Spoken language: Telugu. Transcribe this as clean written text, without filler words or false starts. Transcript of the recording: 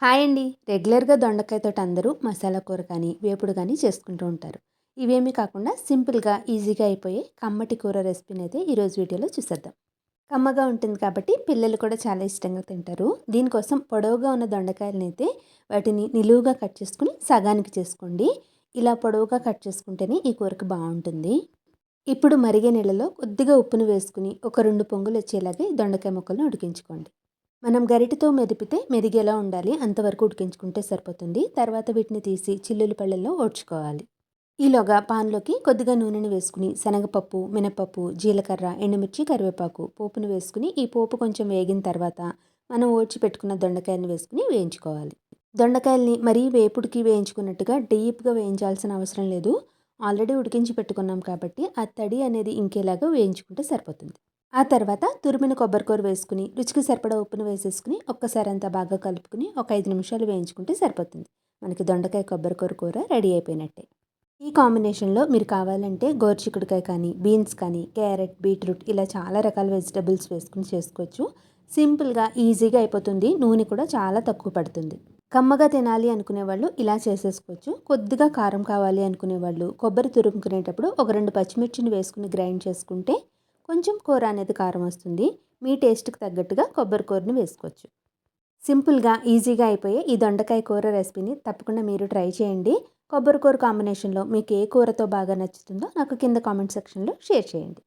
హాయ్ అండి. రెగ్యులర్‌గా దొండకాయతోటి అందరూ మసాలా కూర కానీ, వేపుడు కానీ చేసుకుంటూ ఉంటారు. ఇవేమీ కాకుండా సింపుల్‌గా, ఈజీగా అయిపోయే కమ్మటి కూర రెసిపీనైతే ఈరోజు వీడియోలో చూసేద్దాం. కమ్మగా ఉంటుంది కాబట్టి పిల్లలు కూడా చాలా ఇష్టంగా తింటారు. దీనికోసం పొడవుగా ఉన్న దొండకాయలనైతే వాటిని నిలువుగా కట్ చేసుకొని సగానికి చేసుకోండి. ఇలా పొడవుగా కట్ చేసుకుంటేనే ఈ కూరకు బావుంటుంది. ఇప్పుడు మరిగే నీళ్ళలో కొద్దిగా ఉప్పును వేసుకుని ఒక 2 పొంగులొచ్చేలాగా ఈ దొండకాయ ముక్కలను ఉడికించుకోండి. మనం గరిటెతో మెదిపితే మెదిగేలా ఉండాలి. అంతవరకు ఉడికించుకుంటే సరిపోతుంది. తర్వాత వీటిని తీసి చిల్లులు పళ్ళల్లో ఓడ్చుకోవాలి. ఈలోగా పాన్లోకి కొద్దిగా నూనెని వేసుకుని శనగపప్పు, మినపప్పు, జీలకర్ర, ఎండుమిర్చి, కరివేపాకు పోపును వేసుకుని ఈ పోపు కొంచెం వేగిన తర్వాత మనం ఓడ్చి పెట్టుకున్న దొండకాయలను వేసుకుని వేయించుకోవాలి. దొండకాయల్ని మరీ వేపుడికి వేయించుకున్నట్టుగా డీప్గా వేయించాల్సిన అవసరం లేదు. ఆల్రెడీ ఉడికించి పెట్టుకున్నాం కాబట్టి ఆ తడి అనేది ఇంకేలాగా వేయించుకుంటే సరిపోతుంది. ఆ తర్వాత తురిమిన కొబ్బరికూర వేసుకుని రుచికి సరిపడా ఉప్పును వేసేసుకుని ఒక్కసారి అంతా బాగా కలుపుకుని ఒక 5 నిమిషాలు వేయించుకుంటే సరిపోతుంది. మనకి దొండకాయ కొబ్బరికూర కూర రెడీ అయిపోయినట్టే. ఈ కాంబినేషన్లో మీరు కావాలంటే గోరుచిక్కుడుకాయ కానీ, బీన్స్ కానీ, క్యారెట్, బీట్రూట్ ఇలా చాలా రకాల వెజిటబుల్స్ వేసుకుని చేసుకోవచ్చు. సింపుల్గా, ఈజీగా అయిపోతుంది. నూనె కూడా చాలా తక్కువ పడుతుంది. కమ్మగా తినాలి అనుకునే వాళ్ళు ఇలా చేసేసుకోవచ్చు. కొద్దిగా కారం కావాలి అనుకునే వాళ్ళు కొబ్బరి తురుముకునేటప్పుడు ఒక 2 పచ్చిమిర్చిని వేసుకుని గ్రైండ్ చేసుకుంటే కొంచెం కూర అనేది కారం వస్తుంది. మీ టేస్ట్‌కి తగ్గట్టుగా కొబ్బరి కూరని వేసుకోవచ్చు. సింపుల్‌గా, ఈజీగా అయిపోయే ఈ దొండకాయ కూర రెసిపీని తప్పకుండా మీరు ట్రై చేయండి. కొబ్బరి కూర కాంబినేషన్‌లో మీకు ఏ కూరతో బాగా నచ్చుతుందో నాకు కింద కామెంట్ సెక్షన్‌లో షేర్ చేయండి.